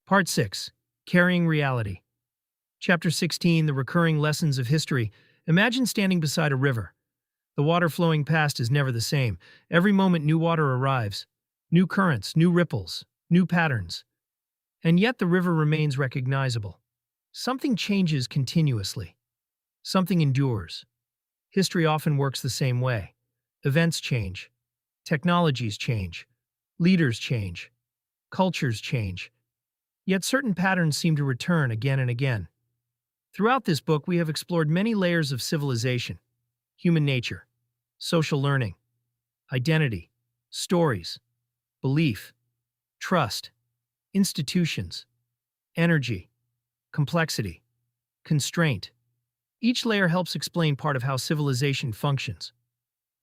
Part 6. Carrying Reality. Chapter 16. The Recurring Lessons of History. Imagine standing beside a river. The water flowing past is never the same. Every moment new water arrives. New currents, new ripples, new patterns. And yet the river remains recognizable. Something changes continuously. Something endures. History often works the same way. Events change. Technologies change. Leaders change. Cultures change. Yet certain patterns seem to return again and again. Throughout this book, we have explored many layers of civilization, human nature, social learning, identity, stories, belief, trust, institutions, energy, complexity, constraint. Each layer helps explain part of how civilization functions.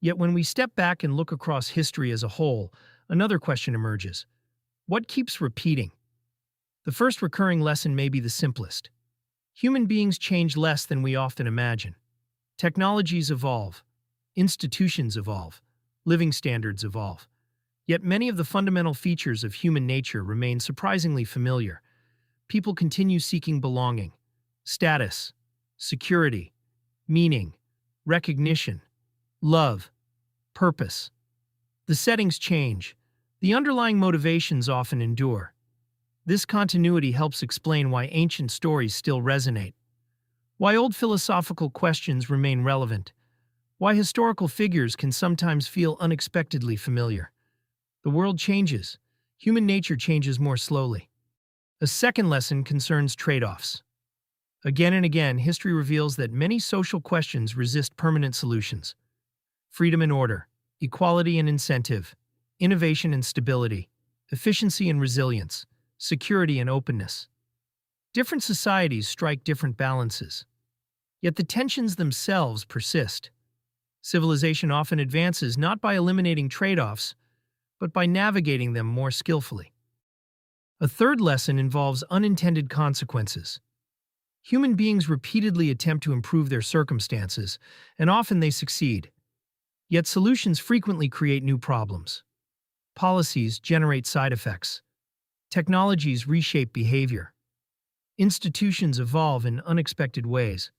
Yet when we step back and look across history as a whole, another question emerges. What keeps repeating? The first recurring lesson may be the simplest. Human beings change less than we often imagine. Technologies evolve. Institutions evolve. Living standards evolve. Yet many of the fundamental features of human nature remain surprisingly familiar. People continue seeking belonging, status, security, meaning, recognition, love, purpose. The settings change. The underlying motivations often endure. This continuity helps explain why ancient stories still resonate, why old philosophical questions remain relevant, why historical figures can sometimes feel unexpectedly familiar. The world changes. Human nature changes more slowly. A second lesson concerns trade-offs. Again and again, history reveals that many social questions resist permanent solutions. Freedom and order, equality and incentive, innovation and stability, efficiency and resilience, security and openness. Different societies strike different balances. Yet the tensions themselves persist. Civilization often advances not by eliminating trade-offs, but by navigating them more skillfully. A third lesson involves unintended consequences. Human beings repeatedly attempt to improve their circumstances, and often they succeed. Yet solutions frequently create new problems. Policies generate side effects. Technologies reshape behavior. Institutions evolve in unexpected ways.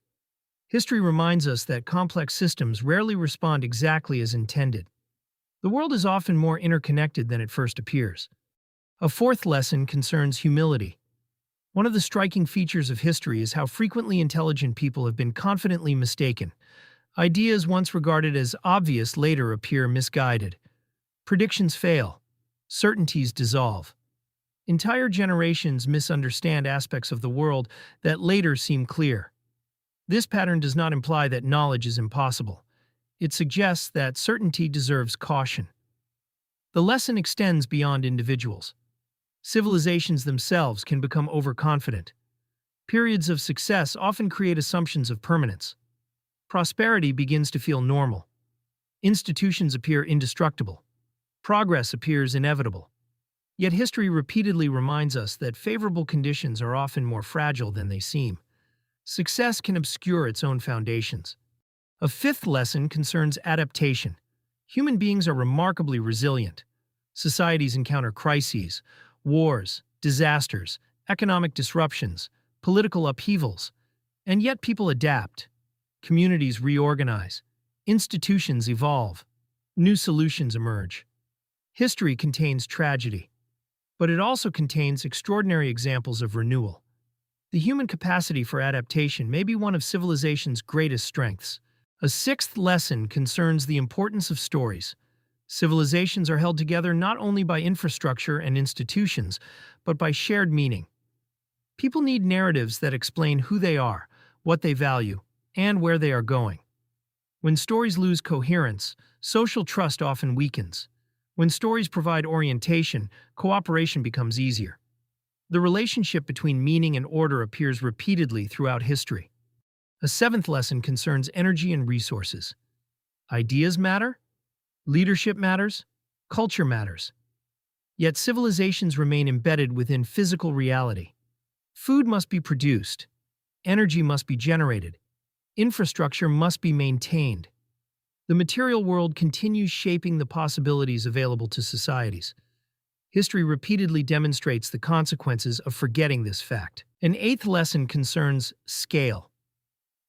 History reminds us that complex systems rarely respond exactly as intended. The world is often more interconnected than it first appears. A fourth lesson concerns humility. One of the striking features of history is how frequently intelligent people have been confidently mistaken. Ideas once regarded as obvious later appear misguided. Predictions fail. Certainties dissolve. Entire generations misunderstand aspects of the world that later seem clear. This pattern does not imply that knowledge is impossible. It suggests that certainty deserves caution. The lesson extends beyond individuals. Civilizations themselves can become overconfident. Periods of success often create assumptions of permanence. Prosperity begins to feel normal. Institutions appear indestructible. Progress appears inevitable. Yet history repeatedly reminds us that favorable conditions are often more fragile than they seem. Success can obscure its own foundations. A fifth lesson concerns adaptation. Human beings are remarkably resilient. Societies encounter crises, wars, disasters, economic disruptions, political upheavals, and yet people adapt. Communities reorganize. Institutions evolve. New solutions emerge. History contains tragedy, but it also contains extraordinary examples of renewal. The human capacity for adaptation may be one of civilization's greatest strengths. A sixth lesson concerns the importance of stories. Civilizations are held together not only by infrastructure and institutions, but by shared meaning. People need narratives that explain who they are, what they value, and where they are going. When stories lose coherence, social trust often weakens. When stories provide orientation, cooperation becomes easier. The relationship between meaning and order appears repeatedly throughout history. A seventh lesson concerns energy and resources. Ideas matter, leadership matters, culture matters. Yet civilizations remain embedded within physical reality. Food must be produced, energy must be generated, infrastructure must be maintained. The material world continues shaping the possibilities available to societies. History repeatedly demonstrates the consequences of forgetting this fact. An eighth lesson concerns scale.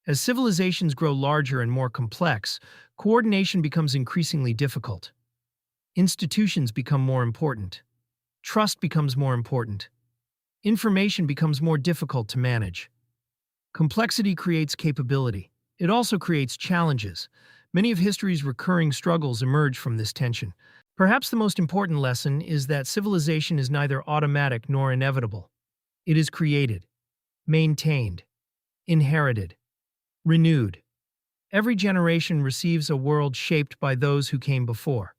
As civilizations grow larger and more complex, coordination becomes increasingly difficult. Institutions become more important. Trust becomes more important. Information becomes more difficult to manage. Complexity creates capability. It also creates challenges. Many of history's recurring struggles emerge from this tension. Perhaps the most important lesson is that civilization is neither automatic nor inevitable. It is created, maintained, inherited, renewed. Every generation receives a world shaped by those who came before.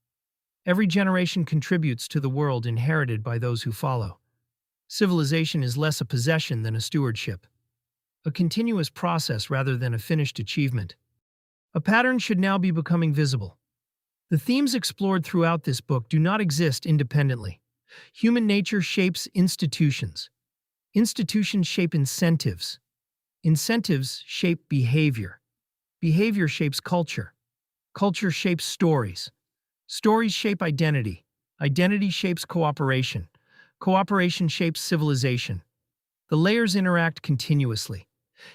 Every generation contributes to the world inherited by those who follow. Civilization is less a possession than a stewardship, a continuous process rather than a finished achievement. A pattern should now be becoming visible. The themes explored throughout this book do not exist independently. Human nature shapes institutions. Institutions shape incentives. Incentives shape behavior. Behavior shapes culture. Culture shapes stories. Stories shape identity. Identity shapes cooperation. Cooperation shapes civilization. The layers interact continuously.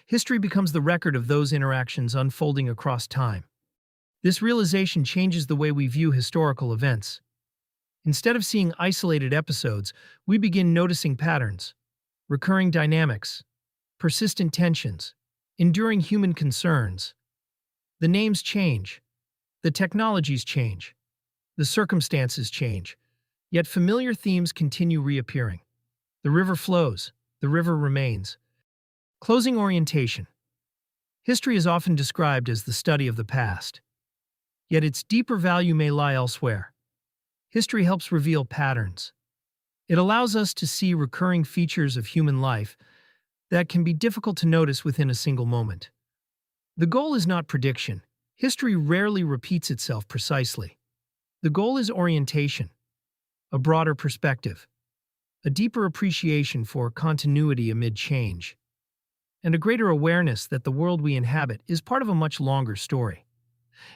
History becomes the record of those interactions unfolding across time. This realization changes the way we view historical events. Instead of seeing isolated episodes, we begin noticing patterns, recurring dynamics, persistent tensions, enduring human concerns. The names change. The technologies change. The circumstances change. Yet familiar themes continue reappearing. The river flows. The river remains. Closing orientation. History is often described as the study of the past. Yet its deeper value may lie elsewhere. History helps reveal patterns. It allows us to see recurring features of human life that can be difficult to notice within a single moment. The goal is not prediction. History rarely repeats itself precisely. The goal is orientation, a broader perspective, a deeper appreciation for continuity amid change, and a greater awareness that the world we inhabit is part of a much longer story.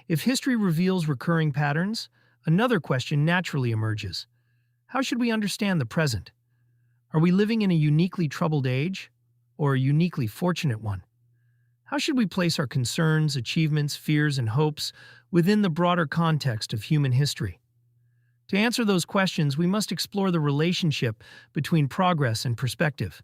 If history reveals recurring patterns, another question naturally emerges. How should we understand the present? Are we living in a uniquely troubled age, or a uniquely fortunate one? How should we place our concerns, achievements, fears, and hopes within the broader context of human history? To answer those questions, we must explore the relationship between progress and perspective.